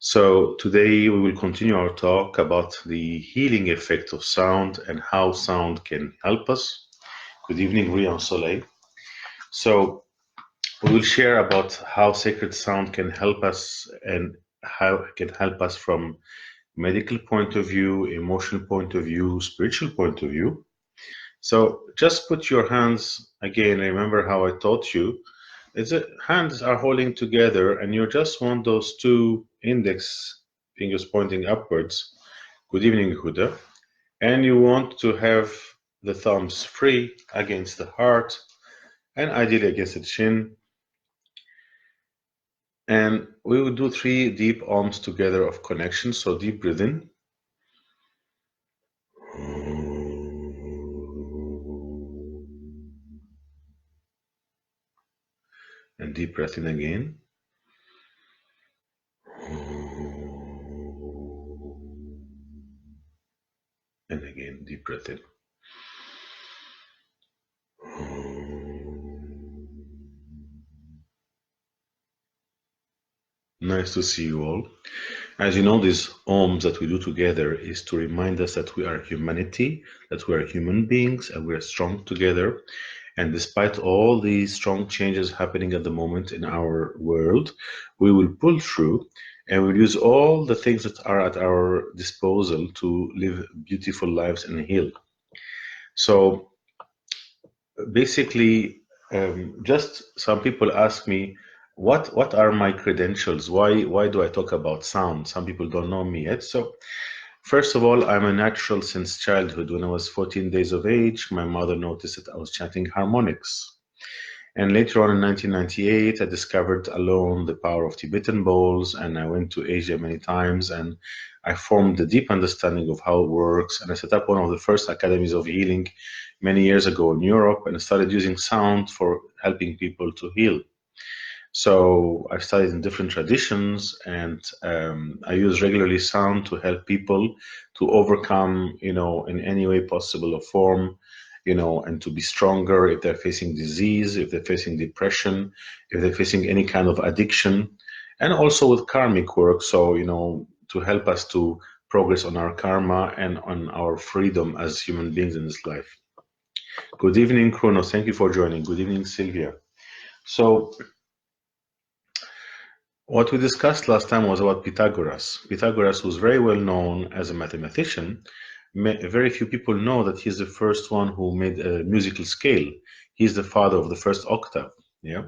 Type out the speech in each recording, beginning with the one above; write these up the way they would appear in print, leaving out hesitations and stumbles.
So today we will continue our talk about the healing effect of sound and how sound can help us. Good evening, Rian Soleil. So we will share about how sacred sound can help us and how it can help us from medical point of view, emotional point of view, spiritual point of view. So just put your hands again. Remember how I taught you. Hands are holding together, and you just want those two index fingers pointing upwards. Good evening, Huda. And you want to have the thumbs free against the heart and ideally against the chin. And we will do 3 deep arms together of connection. So deep breath in. And deep breath in again. And again, deep breath in. Nice to see you all. As you know, these ohms that we do together is to remind us that we are humanity, that we are human beings, and we are strong together. And despite all these strong changes happening at the moment in our world, we will pull through and we'll use all the things that are at our disposal to live beautiful lives and heal. So basically, just some people ask me, what are my credentials? Why do I talk about sound? Some people don't know me yet. So first of all, I'm a natural since childhood. When I was 14 days of age, my mother noticed that I was chanting harmonics. And later on in 1998, I discovered alone the power of Tibetan bowls, and I went to Asia many times, and I formed a deep understanding of how it works. And I set up one of the first academies of healing many years ago in Europe, and I started using sound for helping people to heal. So I've studied in different traditions, and I use regularly sound to help people to overcome, in any way possible or form, and to be stronger if they're facing disease, if they're facing depression, if they're facing any kind of addiction, and also with karmic work. So, to help us to progress on our karma and on our freedom as human beings in this life. Good evening, Kronos. Thank you for joining. Good evening, Sylvia. So, what we discussed last time was about Pythagoras. Pythagoras was very well known as a mathematician. Very few people know that he's the first one who made a musical scale. He's the father of the first octave. Yeah.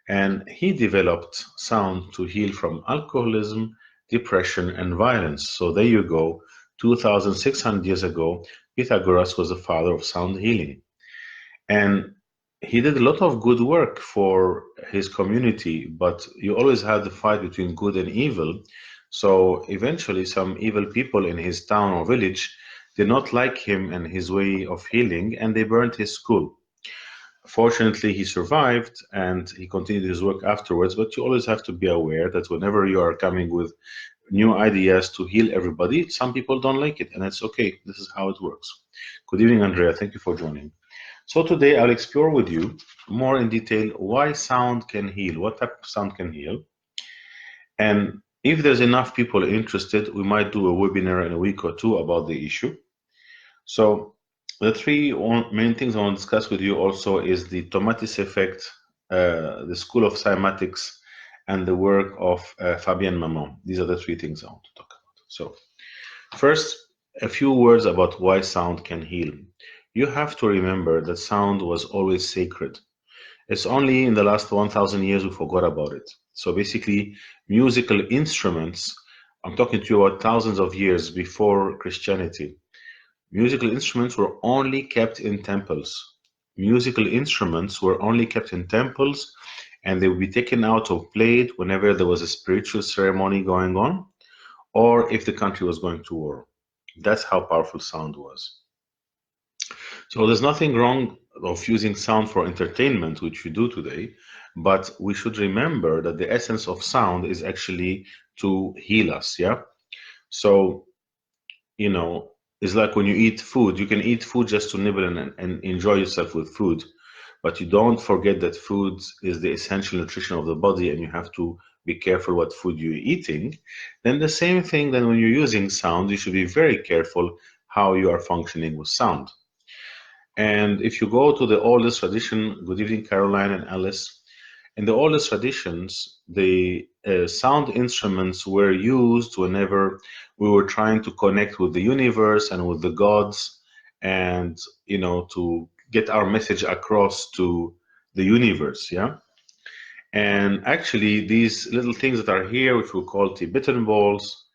And he developed sound to heal from alcoholism, depression, and violence. So there you go. 2,600 years ago, Pythagoras was the father of sound healing. And he did a lot of good work for his community, but you always had the fight between good and evil. So eventually, some evil people in his town or village did not like him and his way of healing, and they burned his school. Fortunately, he survived and he continued his work afterwards, but you always have to be aware that whenever you are coming with new ideas to heal everybody, some people don't like it, and it's okay. This is how it works. Good evening, Andrea. Thank you for joining. So today I'll explore with you more in detail why sound can heal, what type of sound can heal. And if there's enough people interested, we might do a webinar in a week or two about the issue. So the 3 main things I want to discuss with you also is the Tomatis effect, the school of cymatics, and the work of Fabien Maman. These are the 3 things I want to talk about. So first, a few words about why sound can heal. You have to remember that sound was always sacred. It's only in the last 1,000 years we forgot about it. So basically, musical instruments, I'm talking to you about thousands of years before Christianity, musical instruments were only kept in temples. Musical instruments were only kept in temples, and they would be taken out or played whenever there was a spiritual ceremony going on, or if the country was going to war. That's how powerful sound was. So there's nothing wrong of using sound for entertainment, which we do today, but we should remember that the essence of sound is actually to heal us, yeah? So, it's like when you eat food, you can eat food just to nibble and enjoy yourself with food, but you don't forget that food is the essential nutrition of the body, and you have to be careful what food you're eating, then the same thing, then when you're using sound, you should be very careful how you are functioning with sound. And if you go to the oldest tradition, good evening, Caroline and Alice, in the oldest traditions, the sound instruments were used whenever we were trying to connect with the universe and with the gods, and to get our message across to the universe. Yeah. And actually, these little things that are here, which we call Tibetan bowls,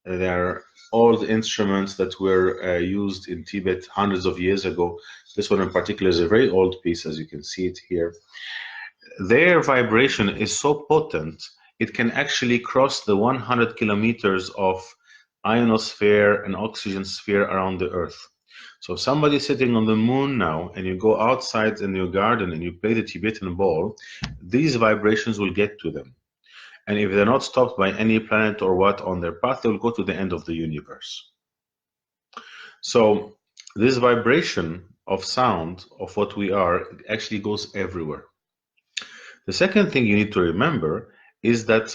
they're old instruments that were used in Tibet hundreds of years ago. This one in particular is a very old piece, as you can see it here. Their vibration is so potent, it can actually cross the 100 kilometers of ionosphere and oxygen sphere around the Earth. So somebody sitting on the moon now, and you go outside in your garden and you play the Tibetan ball, these vibrations will get to them. And if they're not stopped by any planet or what on their path, they will go to the end of the universe. So this vibration of sound, of what we are, actually goes everywhere. The second thing you need to remember is that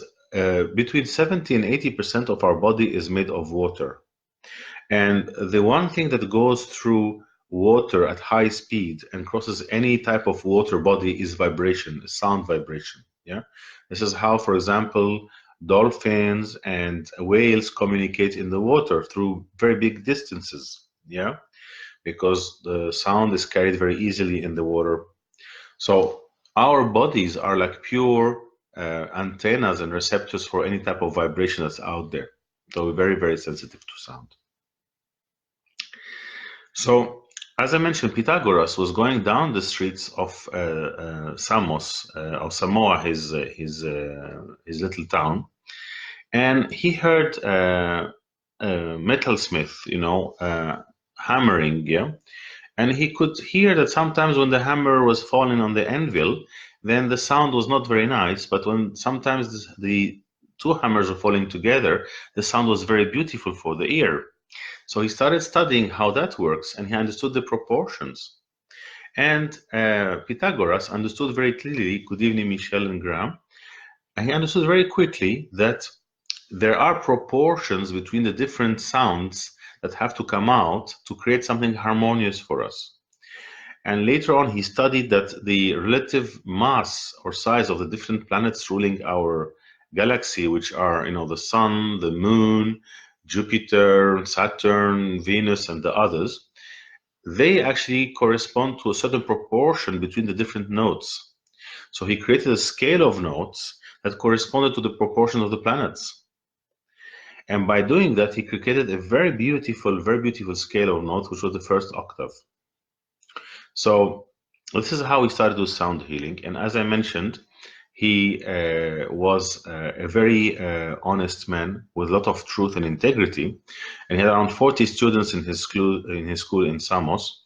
between 70 and 80% of our body is made of water. And the one thing that goes through water at high speed and crosses any type of water body is vibration, sound vibration. Yeah. This is how, for example, dolphins and whales communicate in the water through very big distances. Yeah. Because the sound is carried very easily in the water. So our bodies are like pure antennas and receptors for any type of vibration that's out there. So we're very, very sensitive to sound. So, as I mentioned, Pythagoras was going down the streets of Samos, or Samoa, his little town, and he heard a metalsmith, hammering, yeah, and he could hear that sometimes when the hammer was falling on the anvil, then the sound was not very nice, but when sometimes the two hammers were falling together, the sound was very beautiful for the ear. So he started studying how that works, and he understood the proportions. And Pythagoras understood very clearly, good evening, Michelle and Graham, and he understood very quickly that there are proportions between the different sounds that have to come out to create something harmonious for us. And later on, he studied that the relative mass or size of the different planets ruling our galaxy, which are, the sun, the moon, Jupiter, Saturn, Venus, and the others, they actually correspond to a certain proportion between the different notes. So he created a scale of notes that corresponded to the proportion of the planets. And by doing that, he created a very beautiful scale of notes, which was the first octave. So this is how he started with sound healing. And as I mentioned, he was a very honest man with a lot of truth and integrity, and he had around 40 students in his school in Samos.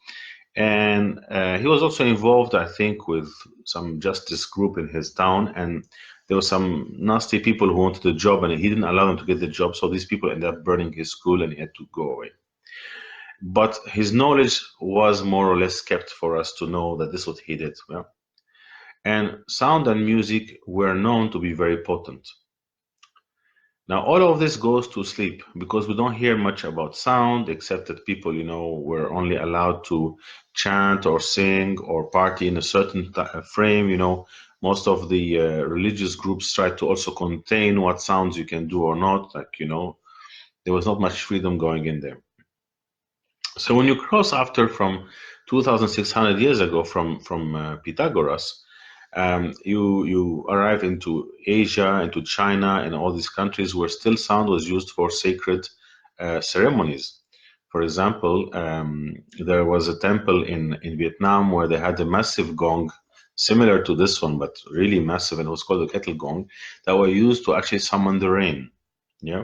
And he was also involved, I think, with some justice group in his town, and there were some nasty people who wanted the job, and he didn't allow them to get the job, so these people ended up burning his school, and he had to go away. But his knowledge was more or less kept for us to know that this is what he did. Yeah? And sound and music were known to be very potent. Now, all of this goes to sleep because we don't hear much about sound, except that people, were only allowed to chant or sing or party in a certain frame. Most of the religious groups try to also contain what sounds you can do or not. Like, there was not much freedom going in there. So when you cross after from 2,600 years ago from Pythagoras, you arrive into Asia, into China, and all these countries where still sound was used for sacred ceremonies. For example, there was a temple in Vietnam where they had a massive gong, similar to this one, but really massive, and it was called the kettle gong, that were used to actually summon the rain. Yeah.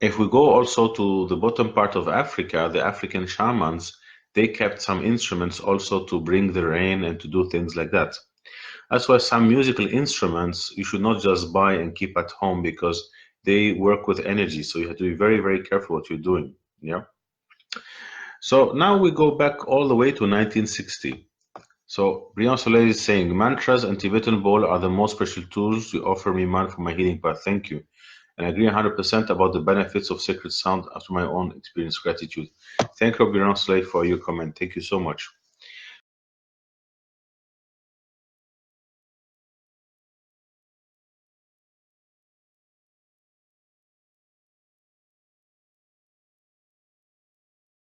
If we go also to the bottom part of Africa, the African shamans, they kept some instruments also to bring the rain and to do things like that. That's why some musical instruments you should not just buy and keep at home because they work with energy. So you have to be very, very careful what you're doing. Yeah. So now we go back all the way to 1960. So Brian Soleil is saying mantras and Tibetan bowl are the most special tools you offer me, man, for my healing path. Thank you. And I agree 100% about the benefits of sacred sound after my own experience. Gratitude. Thank you, Brian Soleil, for your comment. Thank you so much.